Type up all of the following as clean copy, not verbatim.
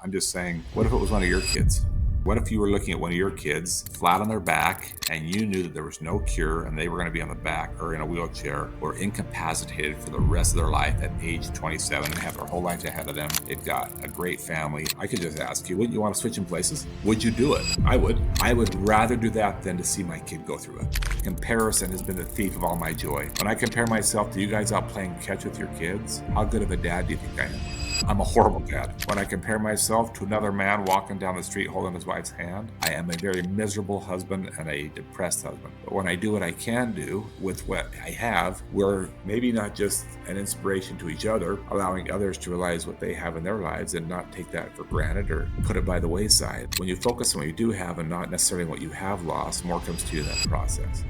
I'm just saying, what if it was one of your kids? What if you were looking at one of your kids flat on their back and you knew that there was no cure and they were going to be on the back or in a wheelchair or incapacitated for the rest of their life at age 27 and have their whole life ahead of them? They've got a great family. I could just ask you, wouldn't you want to switch in places? Would you do it? I would. I would rather do that than to see my kid go through it. Comparison has been the thief of all my joy. When I compare myself to you guys out playing catch with your kids, how good of a dad do you think I am? I'm a horrible dad. When I compare myself to another man walking down the street holding his wife's hand, I am a very miserable husband and a depressed husband. But when I do what I can do with what I have, we're maybe not just an inspiration to each other, allowing others to realize what they have in their lives and not take that for granted or put it by the wayside. When you focus on what you do have and not necessarily what you have lost, more comes to you in that process.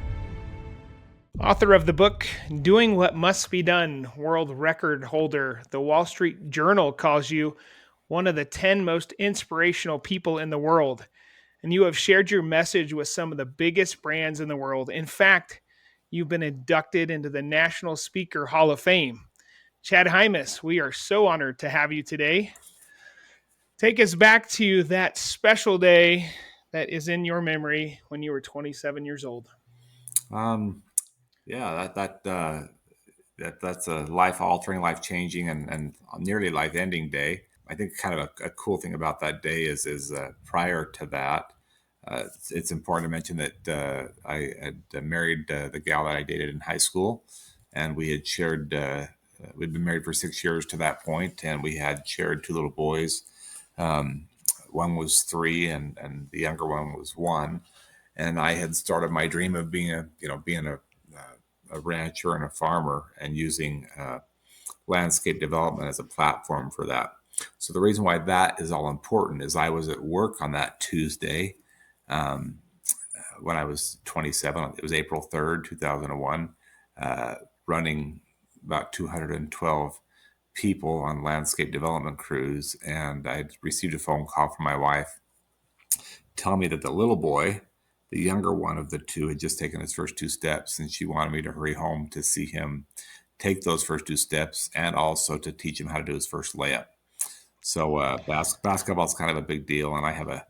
Author of the book, Doing What Must Be Done, world record holder. The Wall Street Journal calls you one of the 10 most inspirational people in the world. And you have shared your message with some of the biggest brands in the world. In fact, you've been inducted into the National Speaker Hall of Fame. Chad Hymas, we are so honored to have you today. Take us back to that special day that is in your memory when you were 27 years old. Yeah, that's a life-altering, life-changing, and nearly life-ending day. I think kind of a cool thing about that day is prior to that, it's important to mention that I had married the gal that I dated in high school, and we had shared. We'd been married for 6 years to that point, and we had shared two little boys. Um, One was 3, and the younger one was 1. And I had started my dream of being a rancher and a farmer and using landscape development as a platform for that. So the reason why that is all important is I was at work on that Tuesday um, when I was 27. It was April 3rd, 2001, running about 212 people on landscape development crews. And I received a phone call from my wife telling me that the little boy, the younger one of the two, had just taken his first 2 steps, and she wanted me to hurry home to see him take those first 2 steps and also to teach him how to do his first layup. So basketball is kind of a big deal, and I have a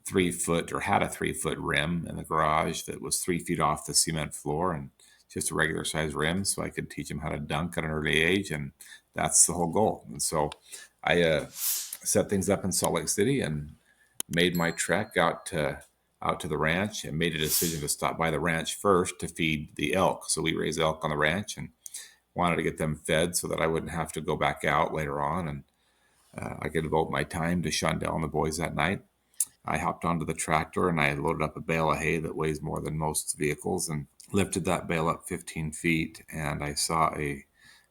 3 foot or had a 3 foot rim in the garage that was 3 feet off the cement floor and just a regular size rim, so I could teach him how to dunk at an early age, and that's the whole goal. And so I set things up in Salt Lake City and made my trek out to the ranch and made a decision to stop by the ranch first to feed the elk. So we raise elk on the ranch and wanted to get them fed so that I wouldn't have to go back out later on, and I could devote my time to Shondell and the boys that night. I hopped onto the tractor and I loaded up a bale of hay that weighs more than most vehicles and lifted that bale up 15 feet, and I saw a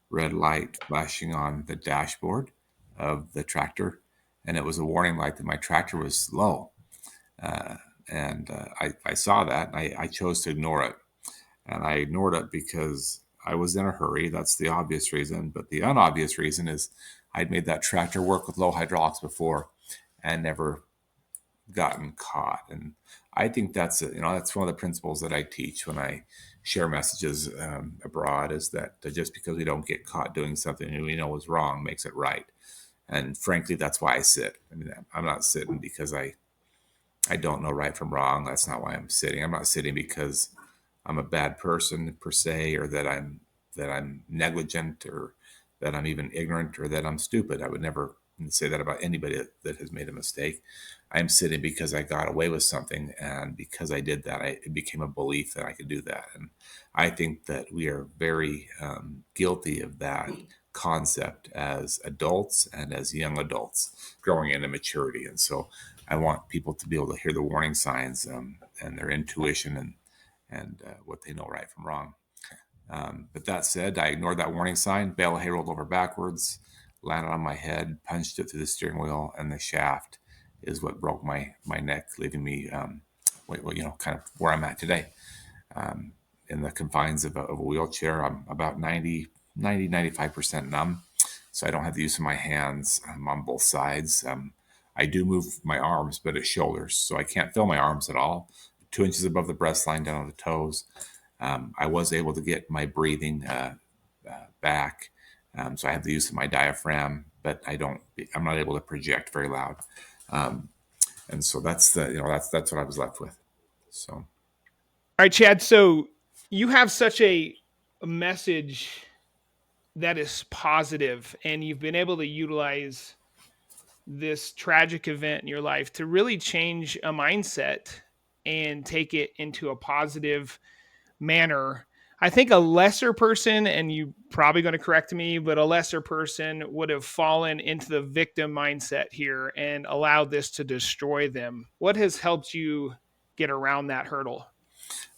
red light flashing on the dashboard of the tractor, and it was a warning light that my tractor was low. Uh, and I saw that, and I chose to ignore it. And I ignored it because I was in a hurry. That's the obvious reason. But the unobvious reason is I'd made that tractor work with low hydraulics before and never gotten caught. And I think that's one of the principles that I teach when I share messages abroad, is that just because we don't get caught doing something we know is wrong makes it right. And frankly, that's why I sit. I mean, I'm not sitting because I don't know right from wrong. That's not why I'm sitting. I'm not sitting because I'm a bad person per se, or that I'm negligent, or that I'm even ignorant, or that I'm stupid. I would never say that about anybody that has made a mistake. I'm sitting because I got away with something, and because I did that, it became a belief that I could do that. And I think that we are very guilty of that concept as adults and as young adults growing into maturity. And so I want people to be able to hear the warning signs and their intuition and what they know right from wrong. But that said, I ignored that warning sign. Bale of hay rolled over backwards, landed on my head, punched it through the steering wheel, and the shaft is what broke my neck, leaving me, kind of where I'm at today, in the confines of a wheelchair. I'm about 95% numb, so I don't have the use of my hands on both sides. I do move my arms, but at shoulders, so I can't feel my arms at all. 2 inches above the breast line, down on the toes. I was able to get my breathing back, so I have the use of my diaphragm but I'm not able to project very loud. And so that's what I was left with. So, All right, Chad. So you have such a message that is positive, and you've been able to utilize this tragic event in your life to really change a mindset and take it into a positive manner. I think a lesser person, and you probably going to correct me, but a lesser person would have fallen into the victim mindset here and allowed this to destroy them. What has helped you get around that hurdle?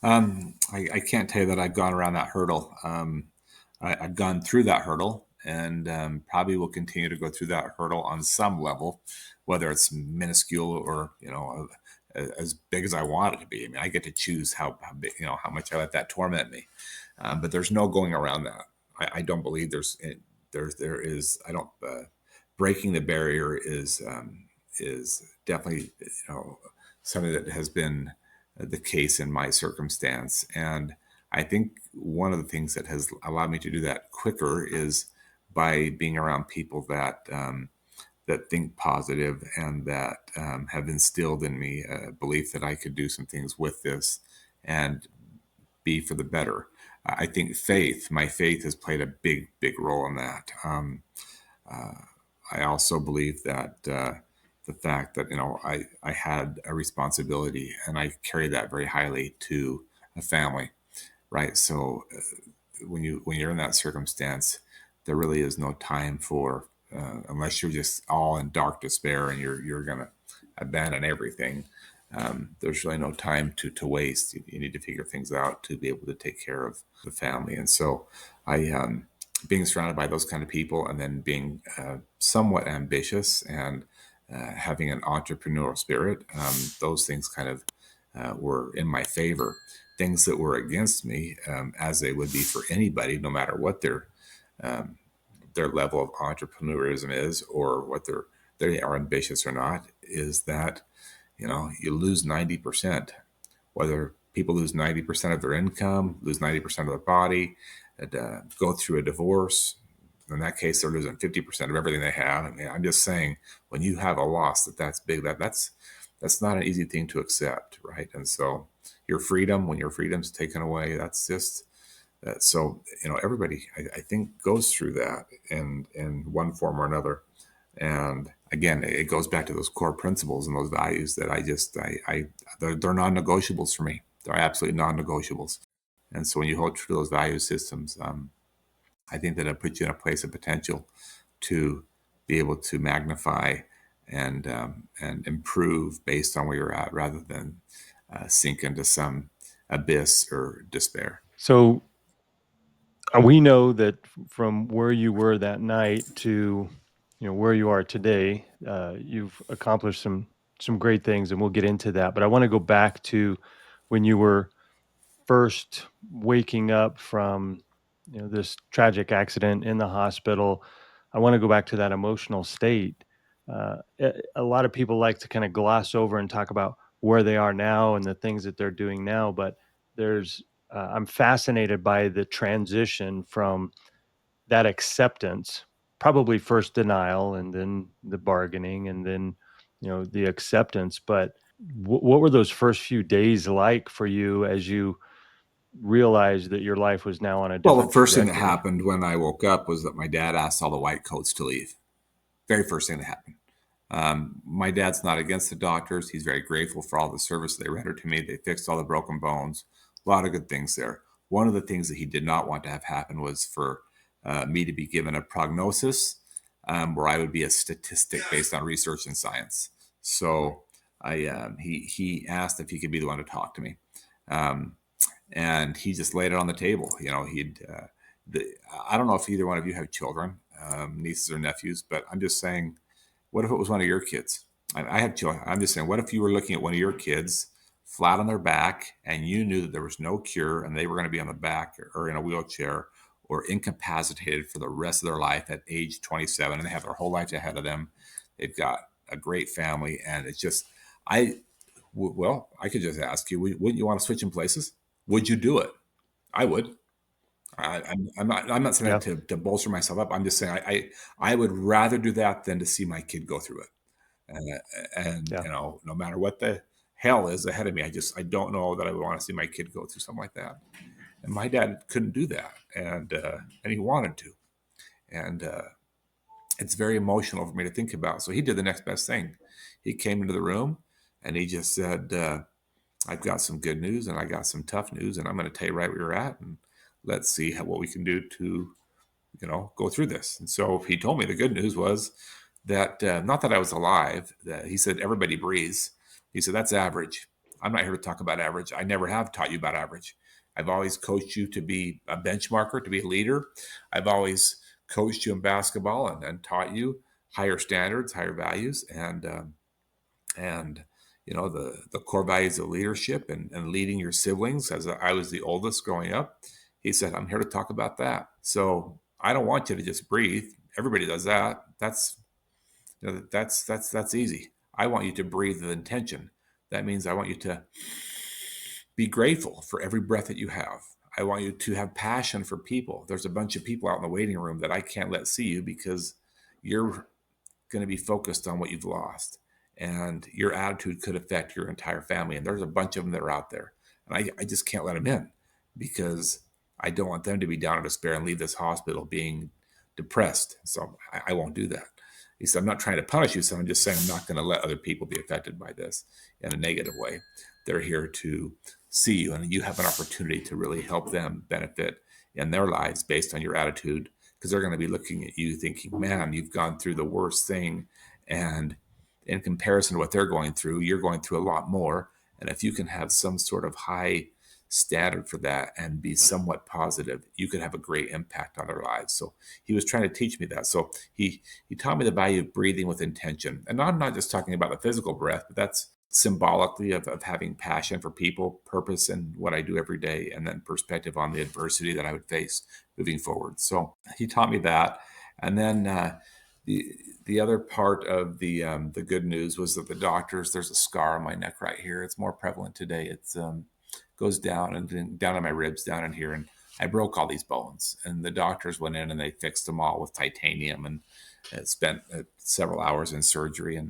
I can't tell you that I've gone around that hurdle. I've gone through that hurdle, and probably will continue to go through that hurdle on some level, whether it's minuscule or as big as I want it to be. I mean, I get to choose how big, how much I let that torment me. But there's no going around that. I don't believe there is. I don't. Breaking the barrier is definitely something that has been the case in my circumstance. And I think one of the things that has allowed me to do that quicker is by being around people that think positive and that have instilled in me a belief that I could do some things with this and be for the better. I think my faith has played a big role in that. I also believe that the fact that I had a responsibility and I carry that very highly to a family, right? So when you're in that circumstance, there really is no time for unless you're just all in dark despair and you're gonna abandon everything. There's really no time to waste. You need to figure things out to be able to take care of the family. And so I being surrounded by those kind of people and then being somewhat ambitious and having an entrepreneurial spirit, those things kind of were in my favor. Things that were against me, as they would be for anybody, no matter what their level of entrepreneurism is or what they are ambitious or not, is that you lose 90%. Whether people lose 90% of their income, lose 90% of their body, and, go through a divorce. In that case, they're losing 50% of everything they have. I mean, I'm just saying, when you have a loss that's big, that's not an easy thing to accept, right? And so, when your freedom's taken away, that's just that. So, everybody, I think, goes through that in one form or another. And again, it goes back to those core principles and those values that they're non-negotiables for me. They're absolutely non-negotiables. And so when you hold true to those value systems, I think that it puts you in a place of potential to be able to magnify and improve based on where you're at, rather than sink into some abyss or despair. So we know that from where you were that night to where you are today, you've accomplished some great things, and we'll get into that. But I want to go back to when you were first waking up from this tragic accident in the hospital. I want to go back to that emotional state. A lot of people like to kind of gloss over and talk about where they are now and the things that they're doing now, but there's I'm fascinated by the transition from that acceptance, probably first denial and then the bargaining and then the acceptance. But what were those first few days like for you as you realized that your life was now on a Well, the different first thing that trajectory? happened when I woke up was that my dad asked all the white coats to leave. Very first thing that happened. My dad's not against the doctors. He's very grateful for all the service they rendered to me. They fixed all the broken bones. A lot of good things there. One of the things that he did not want to have happen was for me to be given a prognosis where I would be a statistic based on research and science. So he asked if he could be the one to talk to me, um, and he just laid it on the table. I don't know if either one of you have children, nieces or nephews, but I'm just saying, what if it was one of your kids? I have children. I'm just saying, what if you were looking at one of your kids flat on their back and you knew that there was no cure and they were going to be on the back or in a wheelchair or incapacitated for the rest of their life at age 27, and they have their whole life ahead of them. They've got a great family, and it's just, I could just ask you, wouldn't you want to switch in places? Would you do it? I would. I'm not saying Yeah. that to bolster myself up. I'm just saying I would rather do that than to see my kid go through it. And Yeah. you know, no matter what the hell is ahead of me, I don't know that I would want to see my kid go through something like that. And my dad couldn't do that, and he wanted to, and it's very emotional for me to think about. So he did the next best thing. He came into the room and he just said, I've got some good news and I got some tough news, and I'm going to tell you right where you're at, and let's see what we can do to, you know, go through this. And so he told me the good news was that not that I was alive. That he said everybody breathes. He said that's average. I'm not here to talk about average. I never have taught you about average. I've always coached you to be a benchmarker, to be a leader. I've always coached you in basketball and taught you higher standards, higher values, and you know the core values of leadership and leading your siblings. As I was the oldest growing up, he said, I'm here to talk about that. So I don't want you to just breathe. Everybody does that. That's, you know, that's easy. I want you to breathe with intention. That means I want you to be grateful for every breath that you have. I want you to have passion for people. There's a bunch of people out in the waiting room that I can't let see you because you're going to be focused on what you've lost, and your attitude could affect your entire family. And there's a bunch of them that are out there, and I just can't let them in because I don't want them to be down in despair and leave this hospital being depressed. So I won't do that. He said, I'm not trying to punish you, so I'm just saying I'm not going to let other people be affected by this in a negative way. They're here to see you, and you have an opportunity to really help them benefit in their lives based on your attitude, because they're going to be looking at you thinking, man, you've gone through the worst thing. And in comparison to what they're going through, you're going through a lot more. And if you can have some sort of high standard for that and be somewhat positive, you could have a great impact on their lives. So he was trying to teach me that. So he taught me the value of breathing with intention. And I'm not just talking about the physical breath, but that's symbolically of having passion for people, purpose in what I do every day, and then perspective on the adversity that I would face moving forward. So he taught me that. And then the the other part of the good news was that the doctors, there's a scar on my neck right here. It's more prevalent today. It's goes down and then down on my ribs, down in here, and I broke all these bones. And the doctors went in and they fixed them all with titanium, and spent several hours in surgery.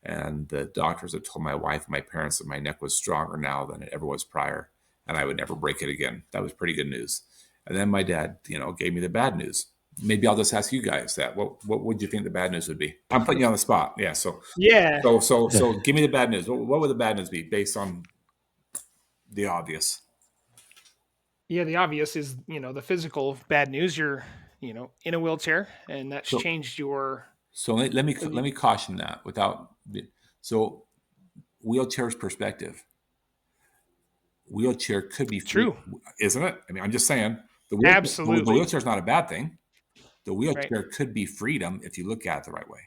And the doctors had told my wife and my parents that my neck was stronger now than it ever was prior, and I would never break it again. That was pretty good news. And then my dad, you know, gave me the bad news. Maybe I'll just ask you guys that. What would you think the bad news would be? I'm putting you on the spot. Yeah. So Yeah. give me the bad news. What would the bad news be based on the obvious? Yeah, the obvious is, the physical bad news. You're, in a wheelchair, and that's So changed your. so let me caution that without so wheelchair's perspective. Wheelchair could be free, True. isn't it? I mean, I'm just saying the Absolutely. wheelchair is not a bad thing. The Right. wheelchair could be freedom if you look at it the right way.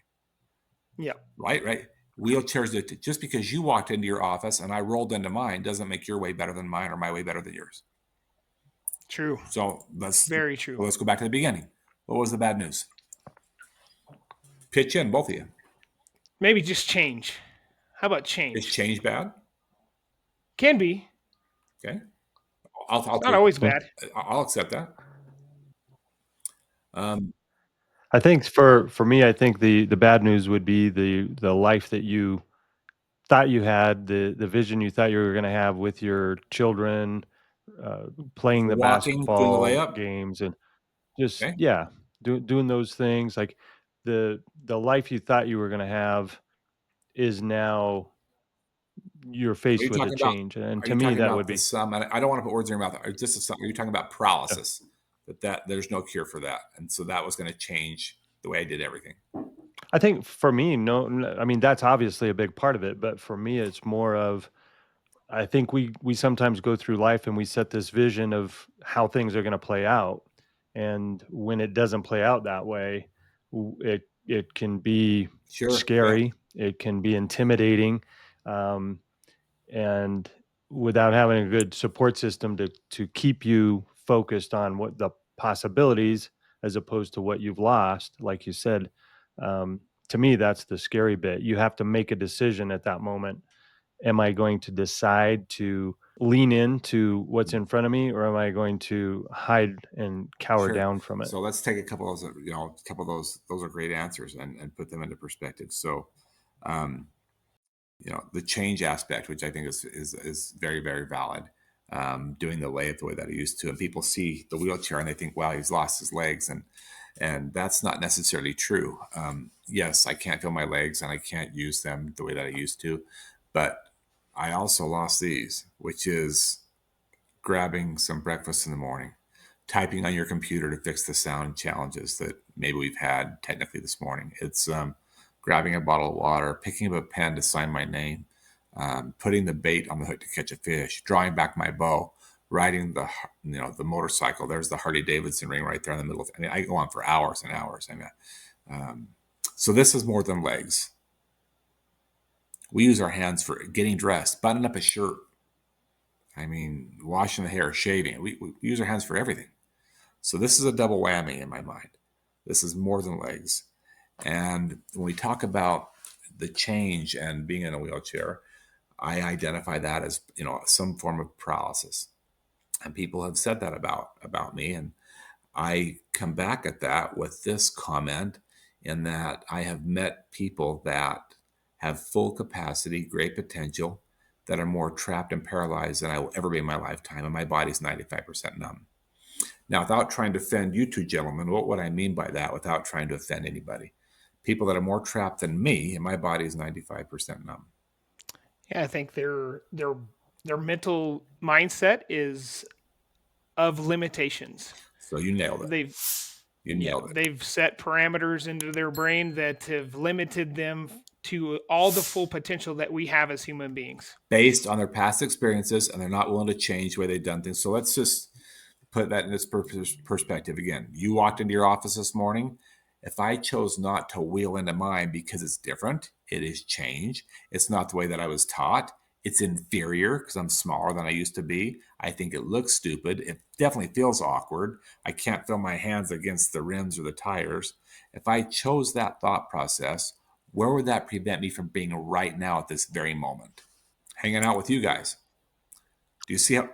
Yeah. Right. Wheelchairs, that just because you walked into your office and I rolled into mine doesn't make your way better than mine or my way better than yours. True. So Very true. let's go back to the beginning. What was the bad news? Pitch in, both of you. Maybe just change. How about Is change? change bad? Can be. Okay, It's I'll not take. always Yeah. bad. I'll accept that. Um, I think for me, I think the bad news would be the life that you thought you had, the vision you thought you were going to have with your children, uh, playing the walking, doing the basketball layup. games, and just, Okay, yeah, doing those things. Like the life you thought you were going to have is now you're are you faced with a talking about? change, and Are to you me talking that about would the be. sum? And I don't want to put words in your mouth. Just a sum. Are you talking about Yeah. paralysis? That there's no cure for that, and so that was going to change the way I did everything. I think for me, no, I mean that's obviously a big part of it, but for me, it's more of I think we sometimes go through life and we set this vision of how things are going to play out, and when it doesn't play out that way, it can be Sure. Yeah. scary, it can be intimidating, um, and without having a good support system to keep you focused on what the possibilities as opposed to what you've lost, like you said, um, to me that's the scary bit. You have to make a decision at that moment. Am I going to decide to lean into what's in front of me, or am I going to hide and cower Sure. down from it? So let's take a couple of those, a couple of those are great answers and put them into perspective. So, um, the change aspect, which I think is very, very valid. Doing the layup the way that I used to, and people see the wheelchair and they think, "Wow, he's lost his legs," and that's not necessarily true. Yes, I can't feel my legs and I can't use them the way that I used to, but I also lost these, which is grabbing some breakfast in the morning, typing on your computer to fix the sound challenges that maybe we've had technically this morning. It's grabbing a bottle of water, picking up a pen to sign my name, putting the bait on the hook to catch a fish, drawing back my bow, riding the motorcycle. There's the Harley Davidson ring right there in the middle. I mean, I go on for hours and hours. So this is more than legs. We use our hands for getting dressed, buttoning up a shirt. I mean, washing the hair, shaving. We use our hands for everything. So this is a double whammy in my mind. This is more than legs. And when we talk about the change and being in a wheelchair, I identify that as, some form of paralysis. And people have said that about me. And I come back at that with this comment, in that I have met people that have full capacity, great potential, that are more trapped and paralyzed than I will ever be in my lifetime. And my body's 95% numb. Now, without trying to offend you two gentlemen, what would I mean by that without trying to offend anybody? People that are more trapped than me, and my body is 95% numb. Yeah, I think their mental mindset is of limitations. So you nailed it. You nailed it. They've set parameters into their brain that have limited them to all the full potential that we have as human beings. Based on their past experiences, and they're not willing to change the way they've done things. So let's just put that in this perspective again. You walked into your office this morning. If I chose not to wheel into mine because it's different, it is change. It's not the way that I was taught. It's inferior because I'm smaller than I used to be. I think it looks stupid. It definitely feels awkward. I can't feel my hands against the rims or the tires. If I chose that thought process, where would that prevent me from being right now at this very moment? Hanging out with you guys. Do you see how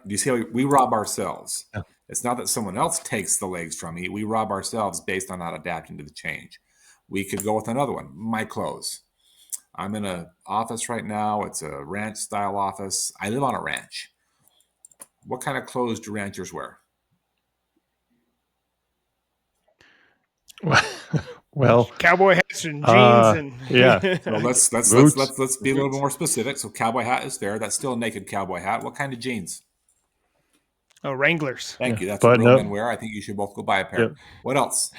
we rob ourselves? Yeah. It's not that someone else takes the legs from me. We rob ourselves based on not adapting to the change. We could go with another one. My clothes. I'm in an office right now. It's a ranch style office. I live on a ranch. What kind of clothes do ranchers wear? Well, Cowboy hats and jeans and yeah. So let's Boots. be a little more specific. So cowboy hat is there. That's still a naked cowboy hat. What kind of jeans? Oh, Wranglers. Thank you. That's what Button real up. men wear. I think you should both go buy a pair. Yep. What else?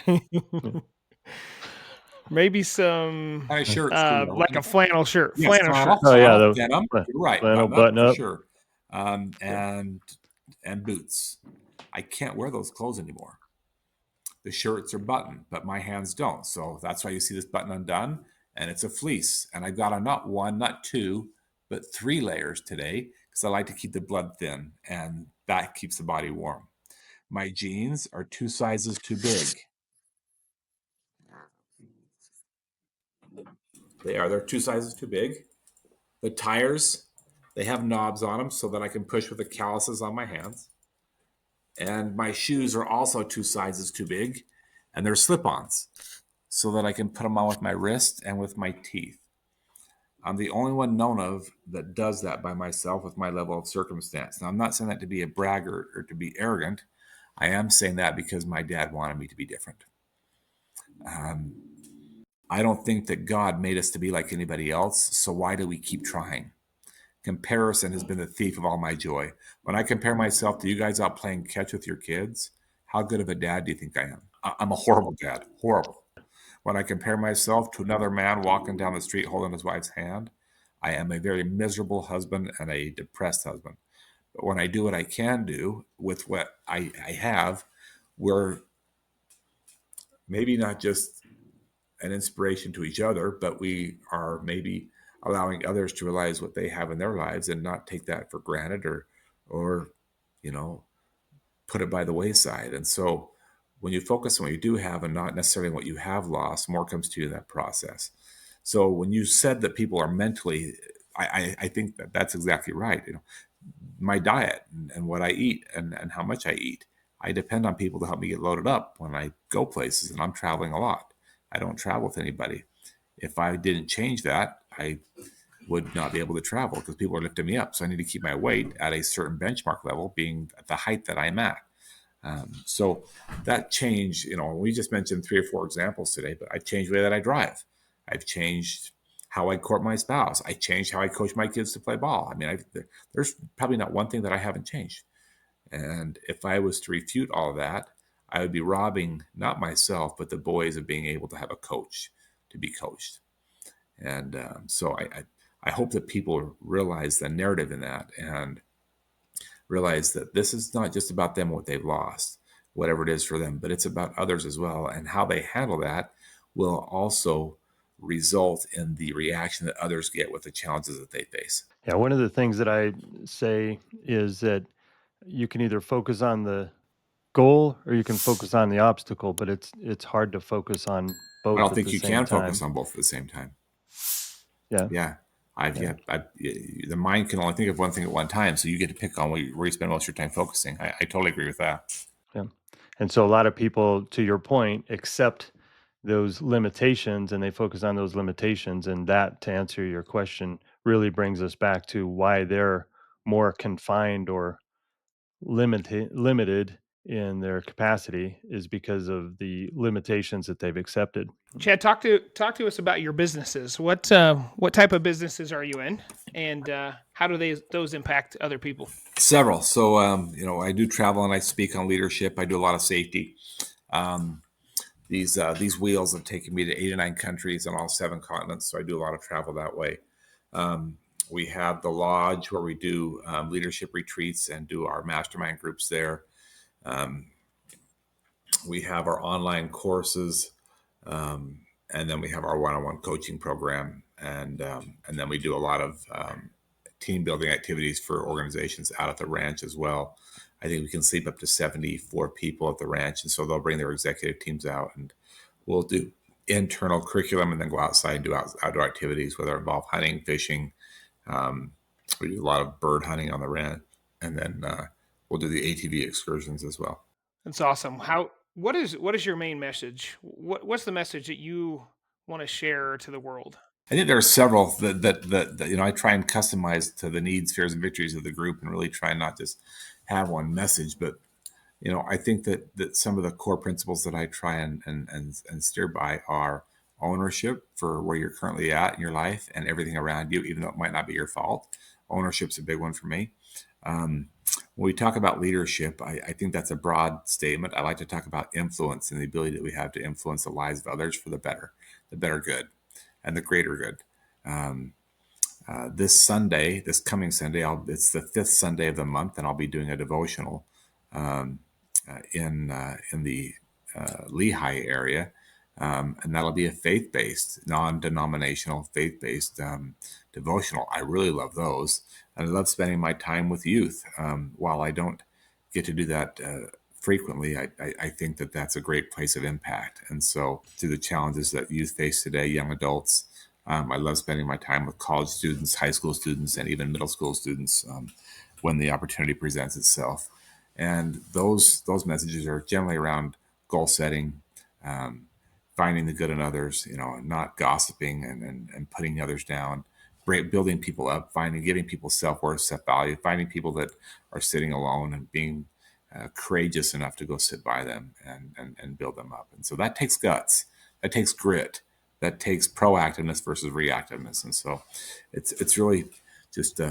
Maybe some Kind of shirts. like a flannel shirt. Yes, Flannel shirt. Oh, yeah, flannel, the denim. You're right. flannel button for up. sure. And boots. I can't wear those clothes anymore. The shirts are buttoned, but my hands don't. So that's why you see this button undone, and it's a fleece. And I've got on not one, not two, but 3 layers today because I like to keep the blood thin, and that keeps the body warm. My jeans are 2 sizes too big. They're 2 sizes too big. The tires, they have knobs on them so that I can push with the calluses on my hands. And my shoes are also 2 sizes too big, and they're slip-ons so that I can put them on with my wrist and with my teeth. I'm the only one known of that does that by myself with my level of circumstance. Now, I'm not saying that to be a braggart or to be arrogant. I am saying that because my dad wanted me to be different. I don't think that God made us to be like anybody else, so why do we keep trying? Comparison has been the thief of all my joy. When I compare myself to you guys out playing catch with your kids, how good of a dad do you think I am? I'm a horrible dad. Horrible. When I compare myself to another man walking down the street holding his wife's hand, I am a very miserable husband and a depressed husband. But when I do what I can do with what I have, we're maybe not just an inspiration to each other, but we are maybe allowing others to realize what they have in their lives and not take that for granted or put it by the wayside. And so when you focus on what you do have and not necessarily what you have lost, more comes to you in that process. So when you said that people are mentally, I think that that's exactly right. my diet and what I eat and how much I eat. I depend on people to help me get loaded up when I go places, and I'm traveling a lot. I don't travel with anybody. If I didn't change that, I would not be able to travel because people are lifting me up. So I need to keep my weight at a certain benchmark level, being at the height that I'm at. So that change, we just mentioned 3 or 4 examples today, but I've changed the way that I drive. I've changed how I court my spouse. I changed how I coach my kids to play ball. I mean, there's probably not one thing that I haven't changed. And if I was to refute all of that, I would be robbing not myself, but the boys of being able to have a coach to be coached. And so I hope that people realize the narrative in that and realize that this is not just about them, what they've lost, whatever it is for them, but it's about others as well. And how they handle that will also result in the reaction that others get with the challenges that they face. Yeah, one of the things that I say is that you can either focus on the goal or you can focus on the obstacle, but it's hard to focus on I both don't at think the you same can focus time. on both at the same time. Yeah. Yeah. Yeah. The mind can only think of one thing at one time. So you get to pick on where you spend most of your time focusing. I totally agree with that. Yeah. And so a lot of people, to your point, accept those limitations and they focus on those limitations. And that, to answer your question, really brings us back to why they're more confined or limited in their capacity is because of the limitations that they've accepted. Chad, talk to us about your businesses. What type of businesses are you in, and how do those impact other people? Several. So, I do travel and I speak on leadership. I do a lot of safety. Um, these wheels have taken me to 8 or 9 countries on all 7 continents. So I do a lot of travel that way. We have the lodge where we do leadership retreats and do our mastermind groups there. We have our online courses, and then we have our one-on-one coaching program, and then we do a lot of team building activities for organizations out at the ranch as well. I think we can sleep up to 74 people at the ranch, and so they'll bring their executive teams out, and we'll do internal curriculum, and then go outside and do outdoor activities, whether involve hunting, fishing. We do a lot of bird hunting on the ranch, and then we'll do the ATV excursions as well. That's awesome. What is your main message? What's the message that you want to share to the world? I think there are several that I try and customize to the needs, fears, and victories of the group, and really try and not just have one message. But I think that some of the core principles that I try and steer by are ownership for where you're currently at in your life and everything around you, even though it might not be your fault. Ownership's a big one for me. When we talk about leadership, I think that's a broad statement. I like to talk about influence and the ability that we have to influence the lives of others for the better good, and the greater good. This coming Sunday, it's the 5th Sunday of the month, and I'll be doing a devotional in the Lehigh area, and that'll be a faith-based, non-denominational, faith-based devotional. I really love those, and I love spending my time with youth. While I don't get to do that frequently, I think that that's a great place of impact. And so, to the challenges that youth face today, young adults, I love spending my time with college students, high school students, and even middle school students when the opportunity presents itself. And those messages are generally around goal setting, um, finding the good in others, not gossiping and putting others down, building people up, giving people self-worth, self-value, finding people that are sitting alone and being courageous enough to go sit by them and build them up. And so that takes guts, that takes grit, that takes proactiveness versus reactiveness. And so it's really just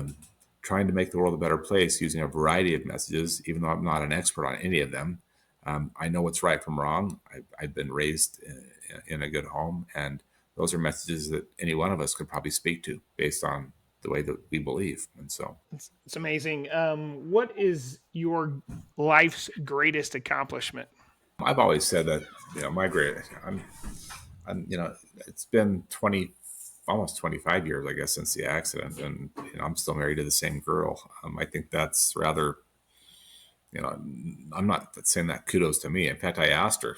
trying to make the world a better place using a variety of messages, even though I'm not an expert on any of them. I know what's right from wrong. I've been raised in a good home, and those are messages that any one of us could probably speak to based on the way that we believe. And so It's amazing. What is your life's greatest accomplishment? I've always said that, my great, I'm, it's been almost 25 years, I guess, since the accident, and I'm still married to the same girl. I think that's rather, I'm not saying that kudos to me. In fact, I asked her,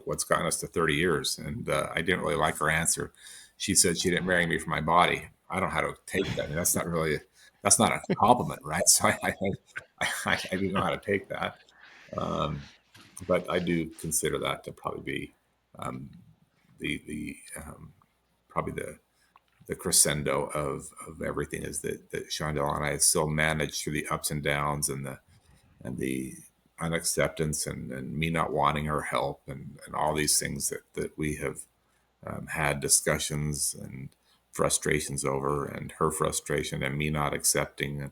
what's gotten us to 30 years, and I didn't really like her answer. She said she didn't marry me for my body. I don't know how to take that. I mean, that's not really that's not a compliment, right? So I do know how to take that. Um, but I do consider that to probably be um, the probably the crescendo of everything is that Shondell and I have still managed through the ups and downs and the unacceptance and me not wanting her help and all these things that we have had discussions and frustrations over, and her frustration and me not accepting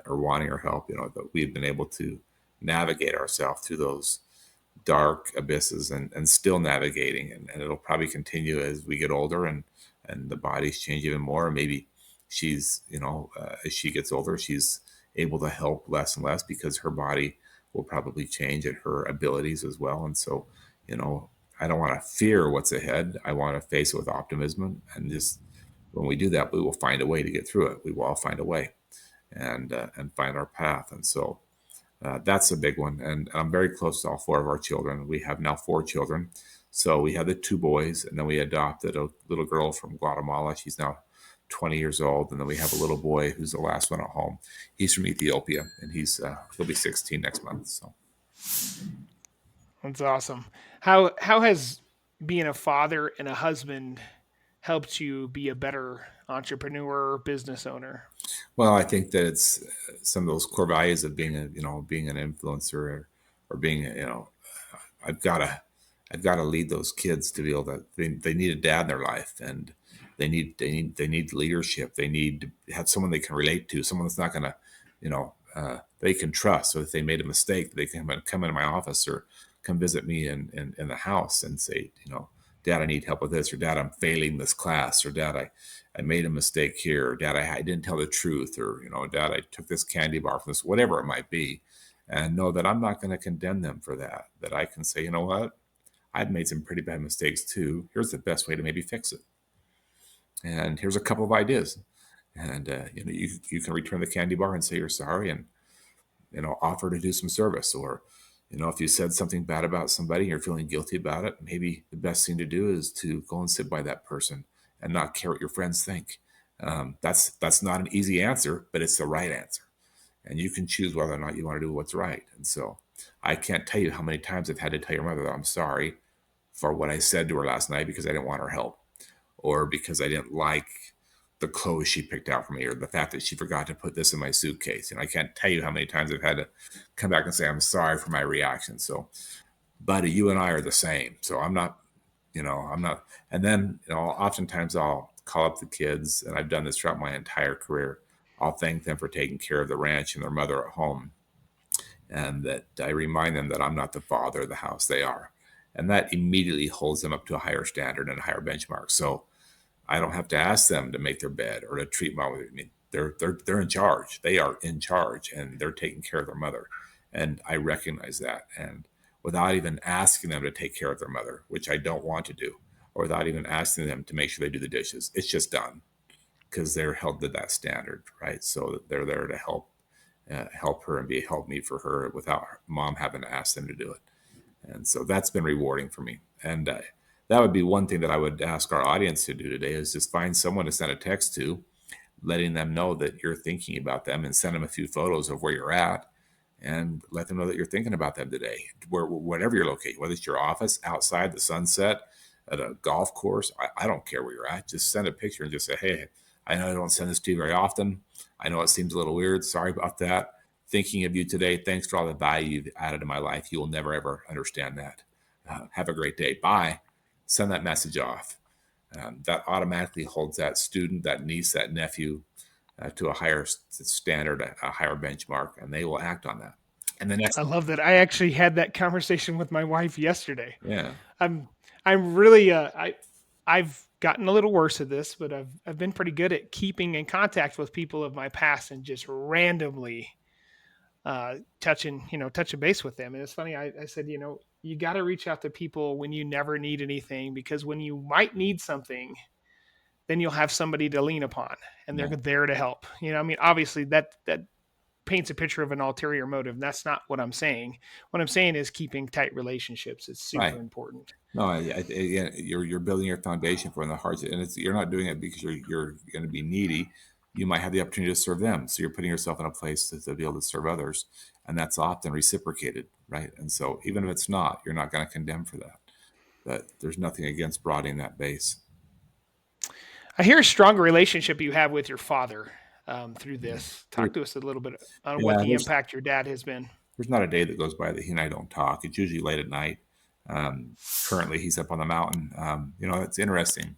or wanting her help, that we've been able to navigate ourselves through those dark abysses and still navigating, and it'll probably continue as we get older and the bodies change even more. Maybe she's, as she gets older, she's able to help less and less because her body will probably change and her abilities as well. And so, you know I don't want to fear what's ahead. I want to face it with optimism, and just when we do that, we will find a way to get through it. We will all find a way and find our path. And so that's a big one. And I'm very close to all four of our children. We have now four children. So we have the two boys, and then we adopted a little girl from Guatemala. She's now 20 years old. And then we have a little boy who's the last one at home. He's from Ethiopia, and he'll be 16 next month. So That's awesome. How has being a father and a husband helped you be a better entrepreneur, business owner? well, I think that it's some of those core values of being an influencer, or being, I've got to I've got to lead those kids to be able to. They need a dad in their life, and they need leadership. They need to have someone they can relate to, someone that's not going to, they can trust. So if they made a mistake, they can come into my office or come visit me in the house and say, Dad, I need help with this, or Dad, I'm failing this class, or Dad, I made a mistake here, or Dad, I didn't tell the truth, or Dad, I took this candy bar from this, whatever it might be, and know that I'm not going to condemn them for that. That I can say, you know what, I've made some pretty bad mistakes too. Here's the best way to maybe fix it, and here's a couple of ideas. And you can return the candy bar and say you're sorry, and offer to do some service. Or if you said something bad about somebody and you're feeling guilty about it, maybe the best thing to do is to go and sit by that person and not care what your friends think. That's not an easy answer, but it's the right answer, and you can choose whether or not you want to do what's right. And so I can't tell you how many times I've had to tell your mother that I'm sorry for what I said to her last night because I didn't want her help, or because I didn't like the clothes she picked out for me, or the fact that she forgot to put this in my suitcase. I can't tell you how many times I've had to come back and say, I'm sorry for my reaction. So, buddy, you and I are the same. So I'm not. And then, oftentimes I'll call up the kids, and I've done this throughout my entire career. I'll thank them for taking care of the ranch and their mother at home, and that I remind them that I'm not the father of the house, they are. And that immediately holds them up to a higher standard and a higher benchmark. So I don't have to ask them to make their bed or to treat mom. I mean, they're in charge. They are in charge, and they're taking care of their mother. And I recognize that. And without even asking them to take care of their mother, which I don't want to do, or without even asking them to make sure they do the dishes, it's just done because they're held to that standard, right? So they're there to help her and be a help me for her without mom having to ask them to do it. And so that's been rewarding for me. And that would be one thing that I would ask our audience to do today, is just find someone to send a text to, letting them know that you're thinking about them, and send them a few photos of where you're at, and let them know that you're thinking about them today, whatever you're located, whether it's your office, outside, the sunset, at a golf course. I don't care where you're at. Just send a picture and just say, hey, I know I don't send this to you very often. I know it seems a little weird. Sorry about that. Thinking of you today. Thanks for all the value you've added to my life. You will never, ever understand that. Have a great day. Bye. Send that message off. That automatically holds that student, that niece, that nephew to a higher standard, a higher benchmark, and they will act on that. And the next, I love that. I actually had that conversation with my wife yesterday. yeah, I'm I'm really I've gotten a little worse at this, but I've been pretty good at keeping in contact with people of my past and just randomly touching base with them. And it's funny, I said, you got to reach out to people when you never need anything, because when you might need something, then you'll have somebody to lean upon, and they're yeah, there to help. I mean, obviously that paints a picture of an ulterior motive. That's not what I'm saying. What I'm saying is keeping tight relationships is super right. important. No, again, you're building your foundation for in the hearts, and you're not doing it because you're going to be needy. you might have the opportunity to serve them. So you're putting yourself in a place to be able to serve others. And that's often reciprocated, right? And so even if it's not, you're not going to condemn for that. But there's nothing against broadening that base. I hear a stronger relationship you have with your father through Yeah. this. Talk to us a little bit on what Yeah, the impact your dad has been. there's not a day that goes by that he and I don't talk. It's usually late at night. Currently, he's up on the mountain. It's interesting.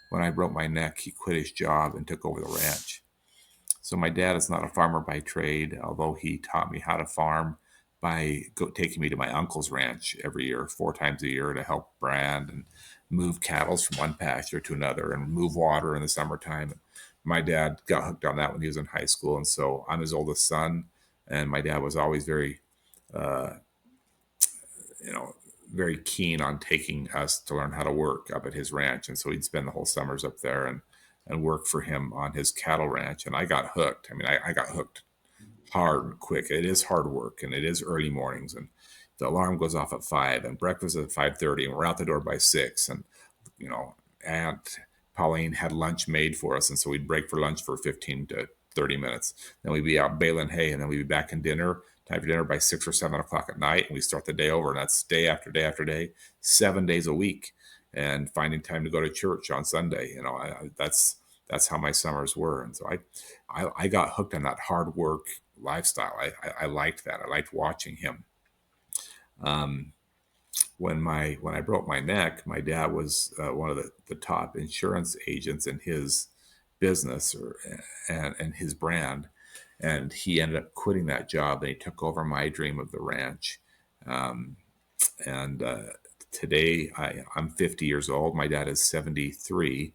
When I broke my neck, he quit his job and took over the ranch. So my dad is not a farmer by trade, although he taught me how to farm by taking me to my uncle's ranch every year, 4 times a year, to help brand and move cattle from one pasture to another and move water in the summertime. My dad got hooked on that when he was in high school, and so I'm his oldest son. And my dad was always uh, you know, very keen on taking us to learn how to work up at his ranch. And so we'd spend the whole summers up there and work for him on his cattle ranch. And I got hooked. I mean, I got hooked hard and quick. It is hard work and it is early mornings. And the alarm goes off at 5 and breakfast at 5:30 and we're out the door by 6. And, Aunt Pauline had lunch made for us. And so we'd break for lunch for 15 to 30 minutes. Then we'd be out baling hay and then we'd be back in time for dinner by 6 or 7 o'clock at night. And we start the day over. And that's day after day after day, 7 days a week, and finding time to go to church on Sunday. That's how my summers were. And so I got hooked on that hard work lifestyle. I liked that. I liked watching him. When I broke my neck, my dad was one of the top insurance agents in his business and his brand, and he ended up quitting that job and he took over my dream of the ranch. Um, and Today I'm 50 years old. My dad is 73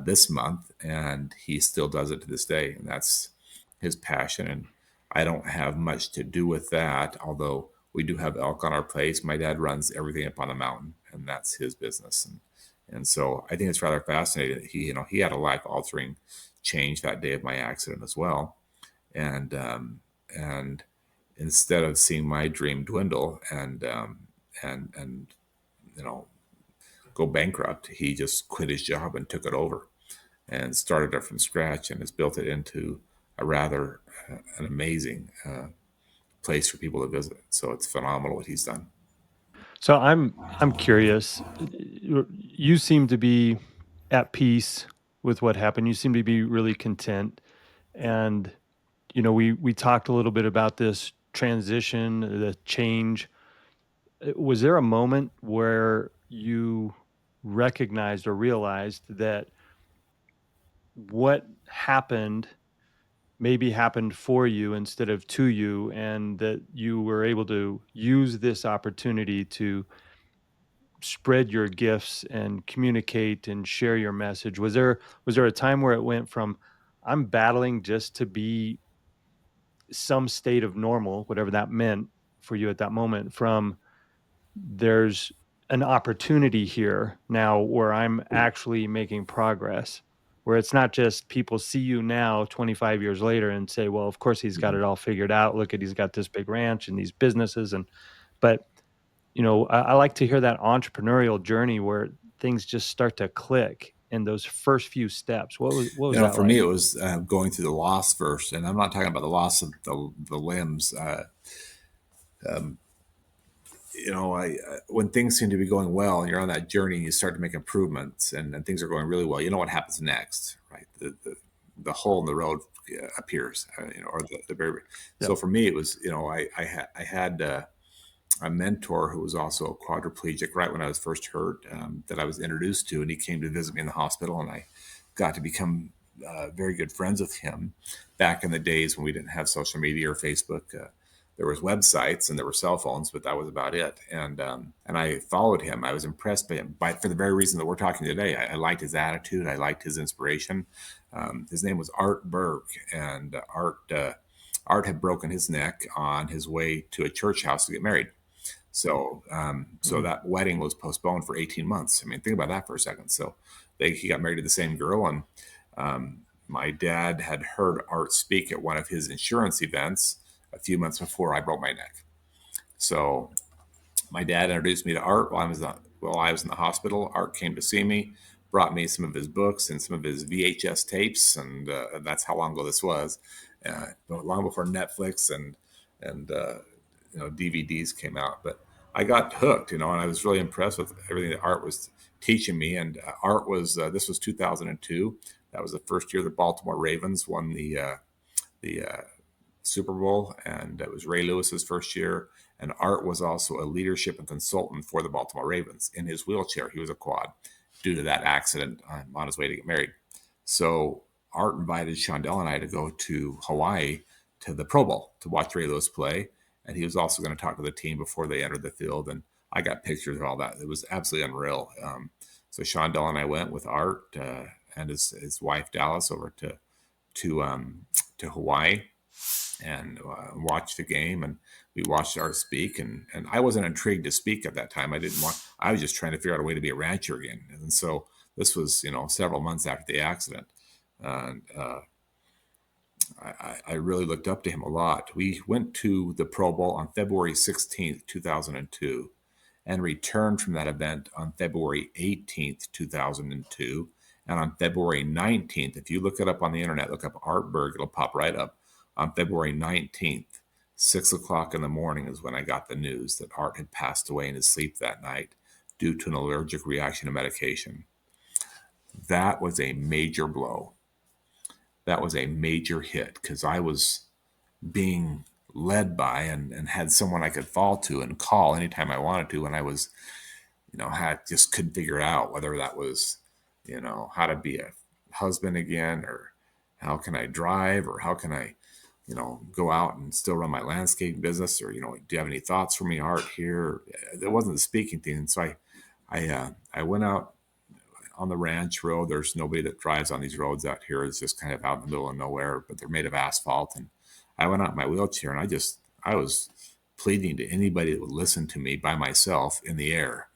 this month, and he still does it to this day, and that's his passion. And I don't have much to do with that, although we do have elk on our place. My dad runs everything up on the mountain, and that's his business. And so I think it's rather fascinating. He had a life altering change that day of my accident as well, and instead of seeing my dream dwindle and go bankrupt, he just quit his job and took it over and started it from scratch and has built it into a rather an amazing place for people to visit. So it's phenomenal what he's done. So I'm curious. You seem to be at peace with what happened. You seem to be really content. And we talked a little bit about this transition, the change. Was there a moment where you recognized or realized that what happened maybe happened for you instead of to you, and that you were able to use this opportunity to spread your gifts and communicate and share your message? Was there a time where it went from I'm battling just to be some state of normal, whatever that meant for you at that moment, from there's an opportunity here now where I'm actually making progress, where it's not just people see you now 25 years later and say, well, of course he's got it all figured out. Look at, he's got this big ranch and these businesses. But I like to hear that entrepreneurial journey where things just start to click in those first few steps. What was that For like? me, it was going through the loss first, and I'm not talking about the loss of the limbs. When things seem to be going well and you're on that journey and you start to make improvements and things are going really well, you know what happens next, right? The hole in the road appears, or the very. So Yep. for me, it was, I had a mentor who was also a quadriplegic right when I was first hurt, that I was introduced to, and he came to visit me in the hospital, and I got to become very good friends with him. Back in the days when we didn't have social media or Facebook, there was websites and there were cell phones, but that was about it. And I followed him. I was impressed by him, for the very reason that we're talking today. I liked his attitude. I liked his inspiration. His name was Art Berg, and Art had broken his neck on his way to a church house to get married. So that wedding was postponed for 18 months. I mean, think about that for a second. So he got married to the same girl, and my dad had heard Art speak at one of his insurance events a few months before I broke my neck. So my dad introduced me to Art while I was in the hospital. Art came to see me. brought me some of his books and some of his VHS tapes, and that's how long ago this was, long before Netflix and DVDs came out. But I got hooked, and I was really impressed with everything that Art was teaching me. And Art was this was 2002. That was the first year the Baltimore Ravens won the Super Bowl, and it was Ray Lewis's first year. And Art was also a leadership and consultant for the Baltimore Ravens. In his wheelchair, he was a quad due to that accident on his way to get married. So Art invited Shondell and I to go to Hawaii to the Pro Bowl to watch Ray Lewis play. And he was also going to talk to the team before they entered the field. And I got pictures of all that. It was absolutely unreal. So Shondell and I went with Art and his wife Dallas over to Hawaii and watched the game, and we watched Art speak, and I wasn't intrigued to speak at that time. I was just trying to figure out a way to be a rancher again. And so this was, several months after the accident. And I really looked up to him a lot. We went to the Pro Bowl on February 16th, 2002, and returned from that event on February 18th, 2002. And on February 19th, if you look it up on the internet, look up Art Berg, it'll pop right up. On February 19th, 6 o'clock in the morning is when I got the news that Art had passed away in his sleep that night due to an allergic reaction to medication. That was a major blow. That was a major hit because I was being led by and had someone I could fall to and call anytime I wanted to. And I was, just couldn't figure out whether that was, how to be a husband again, or how can I drive, or how can I, go out and still run my landscape business, or, do you have any thoughts for me, Art, here? It wasn't the speaking thing. And so I went out on the ranch road. There's nobody that drives on these roads out here. It's just kind of out in the middle of nowhere, but they're made of asphalt. And I went out in my wheelchair, and I was pleading to anybody that would listen to me by myself in the air.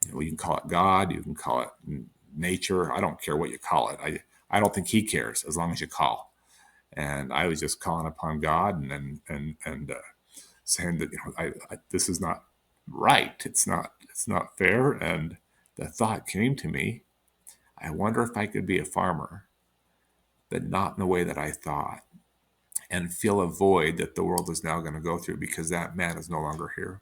You can call it God, you can call it nature. I don't care what you call it. I don't think he cares as long as you call. And I was just calling upon God and saying that this is not right. It's not fair. And the thought came to me, I wonder if I could be a farmer, but not in the way that I thought, and fill a void that the world is now going to go through because that man is no longer here.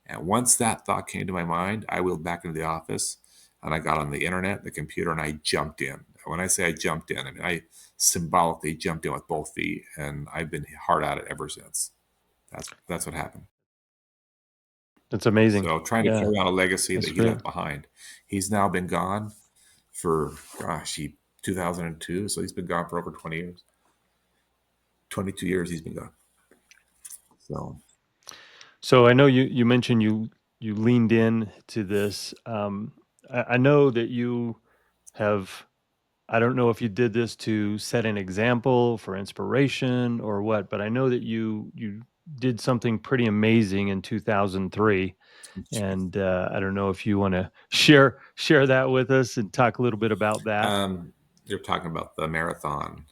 And once that thought came to my mind, I wheeled back into the office and I got on the internet, the computer, and I jumped in. When I say I jumped in, I mean, I symbolically jumped in with both feet, and I've been hard at it ever since. That's what happened. That's amazing. So trying to carry on a legacy that he left behind. He's now been gone for, 2002. So he's been gone for over 20 years. 22 years he's been gone. So I know you mentioned you leaned in to this. I know that you have, I don't know if you did this to set an example for inspiration or what, but I know that you did something pretty amazing in 2003. And I don't know if you want to share that with us and talk a little bit about that. You're talking about the marathon.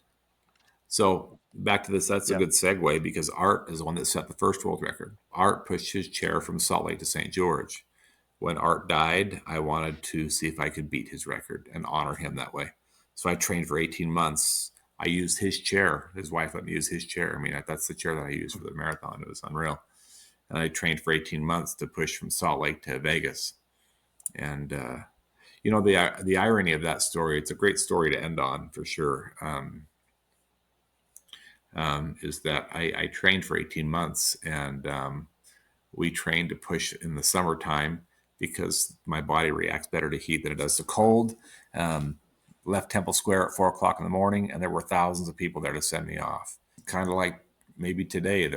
So back to this, that's a good segue because Art is the one that set the first world record. Art pushed his chair from Salt Lake to St. George. When Art died, I wanted to see if I could beat his record and honor him that way. So I trained for 18 months. I used his chair. His wife let me use his chair. I mean, that's the chair that I used for the marathon. It was unreal. And I trained for 18 months to push from Salt Lake to Vegas. And, the irony of that story, it's a great story to end on for sure. Is that I trained for 18 months, and we trained to push in the summertime because my body reacts better to heat than it does to cold. Left Temple Square at 4 o'clock in the morning, and there were thousands of people there to send me off. Kind of like maybe today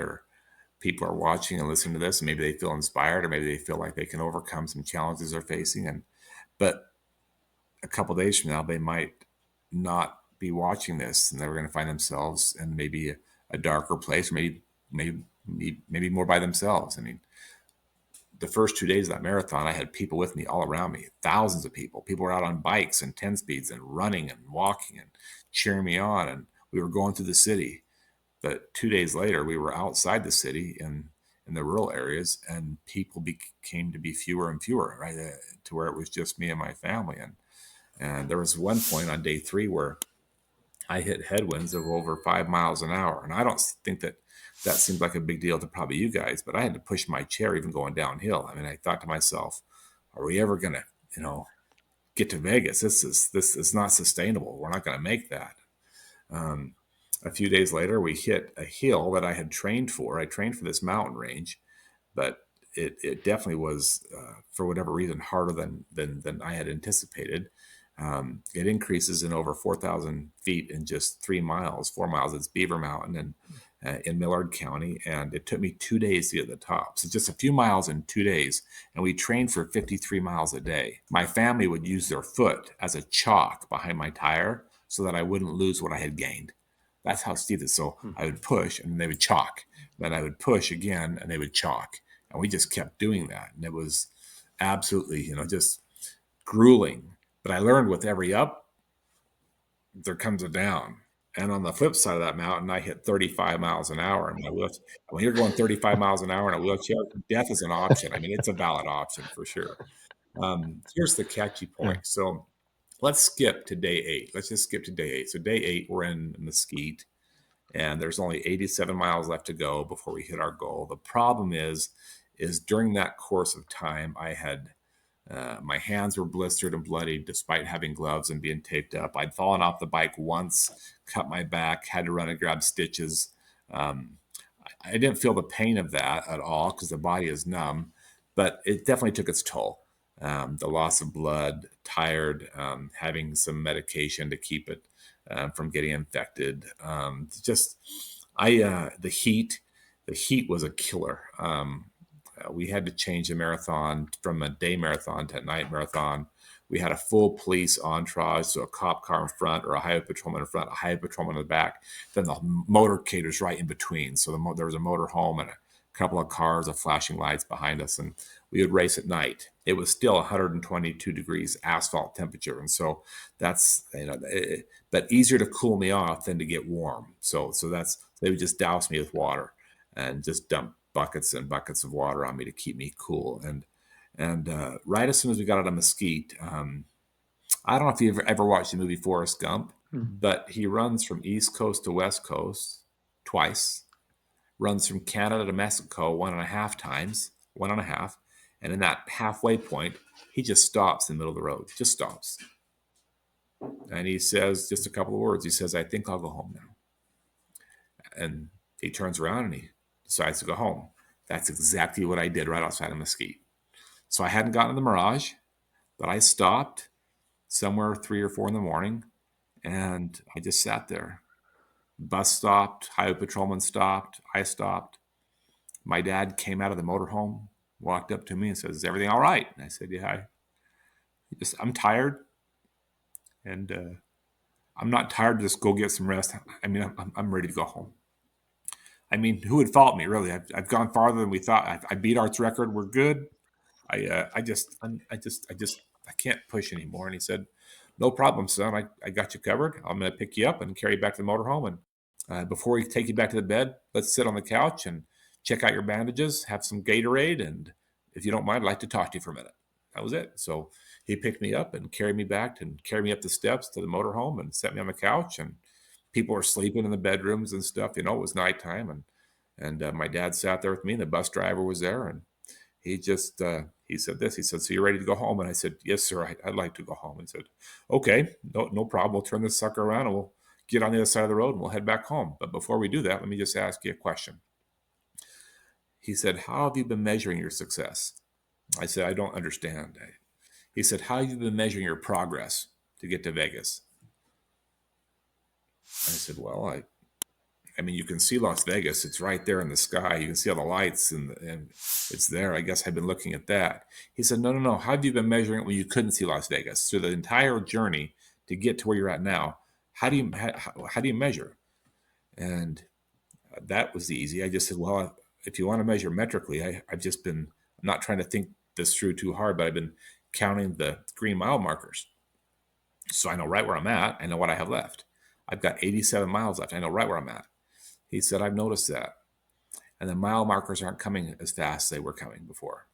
people are watching and listening to this, and maybe they feel inspired, or maybe they feel like they can overcome some challenges they're facing. But a couple of days from now, they might not be watching this, and they're going to find themselves in maybe a darker place, or maybe more by themselves. I mean, the first 2 days of that marathon, I had people with me all around me, thousands of people. People were out on bikes and 10 speeds and running and walking and cheering me on. And we were going through the city. But 2 days later, we were outside the city in the rural areas, and people came to be fewer and fewer, right? To where it was just me and my family. And there was one point on day 3 where I hit headwinds of over 5 miles an hour. And I don't think that seems like a big deal to probably you guys, but I had to push my chair even going downhill. I mean, I thought to myself, are we ever going to, get to Vegas? This is not sustainable. We're not going to make that. Um, a few days later, we hit a hill that I had trained for. I trained for this mountain range, but it definitely was, for whatever reason, harder than I had anticipated. It increases in over 4,000 feet in just 3 miles, 4 miles. It's Beaver Mountain and in Millard County. And it took me 2 days to get to the top. So just a few miles in 2 days. And we trained for 53 miles a day. My family would use their foot as a chalk behind my tire so that I wouldn't lose what I had gained. That's how steep it is. So I would push and they would chalk. Then I would push again and they would chalk. And we just kept doing that. And it was absolutely, just grueling. But I learned with every up, there comes a down. And on the flip side of that mountain, I hit 35 miles an hour in my wheelchair. When you're going 35 miles an hour in a wheelchair, death is an option. I mean, it's a valid option for sure. Here's the catchy point. So let's skip to day 8. Let's just skip to day 8. So day 8, we're in Mesquite, and there's only 87 miles left to go before we hit our goal. The problem is during that course of time, I had my hands were blistered and bloody despite having gloves and being taped up. I'd fallen off the bike once, cut my back, had to run and grab stitches. Um, I didn't feel the pain of that at all because the body is numb, but it definitely took its toll. The loss of blood, tired, having some medication to keep it from getting infected. The heat was a killer. We had to change the marathon from a day marathon to a night marathon. We had a full police entourage, so a cop car in front or a highway patrolman in front, a highway patrolman in the back, then the motorcaders right in between. So there was a motor home and a couple of cars of flashing lights behind us, and we would race at night. It was still 122 degrees asphalt temperature, and so that's but easier to cool me off than to get warm. So they would just douse me with water and just dump buckets and buckets of water on me to keep me cool. And right as soon as we got out of Mesquite, I don't know if you've ever watched the movie Forrest Gump, but he runs from East Coast to West Coast twice, runs from Canada to Mexico 1.5 times, 1.5. And in that halfway point, he just stops in the middle of the road, just stops. And he says just a couple of words. He says, I think I'll go home now. And he turns around and he decides to go home. That's exactly what I did right outside of Mesquite. So I hadn't gotten to the Mirage, but I stopped somewhere 3 or 4 in the morning, and I just sat there. Bus stopped, highway patrolman stopped, I stopped. My dad came out of the motorhome, walked up to me and says, is everything all right? And I said, yeah, I'm tired, and I'm not tired to just go get some rest. I mean, I'm ready to go home. I mean, who would fault me, really? I've gone farther than we thought. I beat Art's record. We're good. I can't push anymore. And he said, no problem, son. I got you covered. I'm going to pick you up and carry you back to the motorhome. And before we take you back to the bed, let's sit on the couch and check out your bandages, have some Gatorade. And if you don't mind, I'd like to talk to you for a minute. That was it. So he picked me up and carried me back and carried me up the steps to the motorhome and set me on the couch. And people were sleeping in the bedrooms and stuff. It was nighttime. And my dad sat there with me, and the bus driver was there. And he said this. He said, so you're ready to go home? And I said, yes, sir. I'd like to go home. He said, okay, no problem. We'll turn this sucker around and we'll get on the other side of the road and we'll head back home. But before we do that, let me just ask you a question. He said, how have you been measuring your success? I said, I don't understand. He said, how have you been measuring your progress to get to Vegas? I said, well, I mean, you can see Las Vegas. It's right there in the sky. You can see all the lights and it's there. I guess I've been looking at that. He said, no. How have you been measuring it when you couldn't see Las Vegas? So the entire journey to get to where you're at now, how do you measure? And that was easy. I just said, well, if you want to measure metrically, I'm not trying to think this through too hard, but I've been counting the green mile markers. So I know right where I'm at. I know what I have left. I've got 87 miles left. I know right where I'm at. He said, I've noticed that. And the mile markers aren't coming as fast as they were coming before.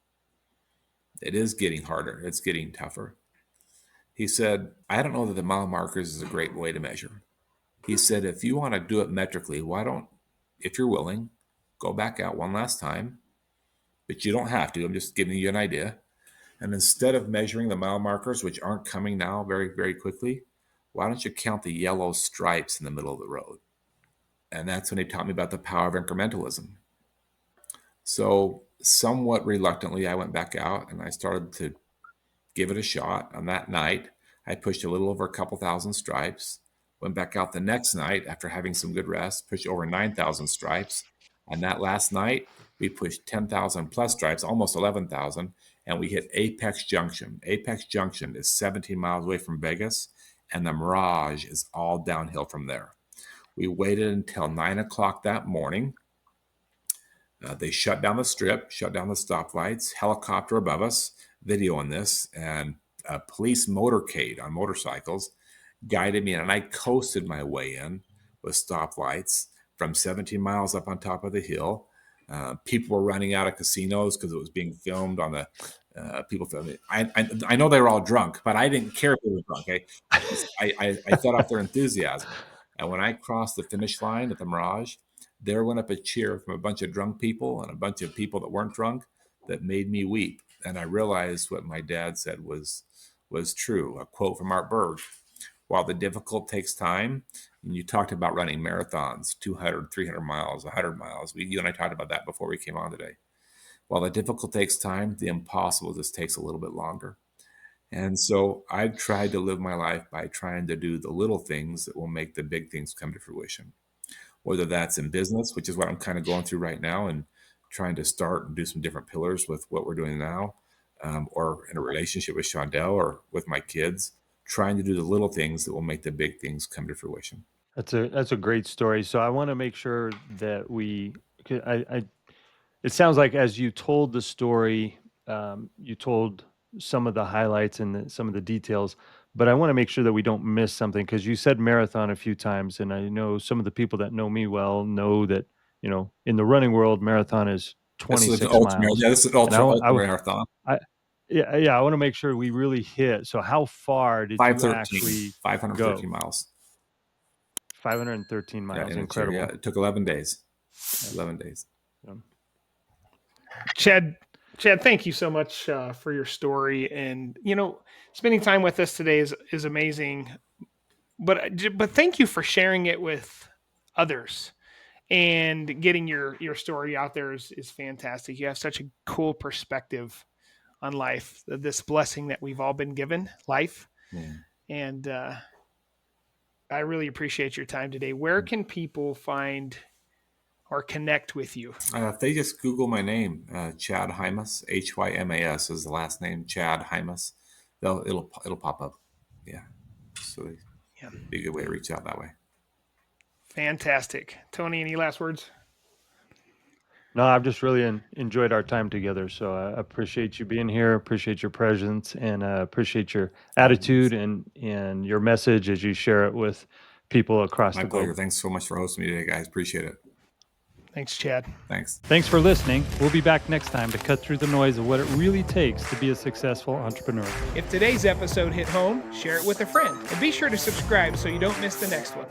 It is getting harder. It's getting tougher. He said, I don't know that the mile markers is a great way to measure. He said, if you want to do it metrically, why don't, if you're willing, go back out one last time, but you don't have to. I'm just giving you an idea. And instead of measuring the mile markers, which aren't coming now very, very quickly, why don't you count the yellow stripes in the middle of the road? And that's when he taught me about the power of incrementalism. So somewhat reluctantly, I went back out and I started to give it a shot. On that night, I pushed a little over a couple thousand stripes. Went back out the next night after having some good rest, pushed over 9,000 stripes. On that last night, we pushed 10,000 plus stripes, almost 11,000, and we hit Apex Junction. Apex Junction is 17 miles away from Vegas, and the Mirage is all downhill from there. We waited until 9 o'clock that morning. They shut down the strip, shut down the stoplights, helicopter above us, video on this, and a police motorcade on motorcycles guided me, and I coasted my way in with stoplights from 17 miles up on top of the hill. People were running out of casinos because it was being filmed on the people filming. I know they were all drunk, but I didn't care if they were drunk. I fed off their enthusiasm. And when I crossed the finish line at the Mirage, there went up a cheer from a bunch of drunk people and a bunch of people that weren't drunk that made me weep. And I realized what my dad said was true. A quote from Art Berg: while the difficult takes time, and you talked about running marathons, 200, 300 miles, 100 miles. You and I talked about that before we came on today. While the difficult takes time, the impossible just takes a little bit longer. And so I've tried to live my life by trying to do the little things that will make the big things come to fruition. Whether that's in business, which is what I'm kind of going through right now, and trying to start and do some different pillars with what we're doing now, or in a relationship with Shondell or with my kids, trying to do the little things that will make the big things come to fruition. That's a great story. So I want to make sure that it sounds like as you told the story, you told some of the highlights and some of the details, but I want to make sure that we don't miss something, because you said marathon a few times, and I know some of the people that know me well know that, in the running world, marathon is This is an 26 miles. this is an And ultra marathon. I want to make sure we really hit. So how far did you 513, actually 513 go? miles. 513 miles. Incredible. Yeah, it took 11 days. 11 days. Chad, thank you so much for your story. And, spending time with us today is amazing. But thank you for sharing it with others, and getting your story out there is fantastic. You have such a cool perspective on life, this blessing that we've all been given, life. Yeah. And I really appreciate your time today. Where can people find or connect with you? If they just Google my name, Chad Hymas, Hymas is the last name, Chad Hymas, it'll pop up. Yeah. So it'd be a good way to reach out that way. Fantastic. Tony, any last words? No, I've just really enjoyed our time together. So I appreciate you being here, appreciate your presence, and appreciate your attitude and your message as you share it with people across the pleasure. globe. Thanks so much for hosting me today, guys. Appreciate it. Thanks, Chad. Thanks. Thanks for listening. We'll be back next time to cut through the noise of what it really takes to be a successful entrepreneur. If today's episode hit home, share it with a friend. And be sure to subscribe so you don't miss the next one.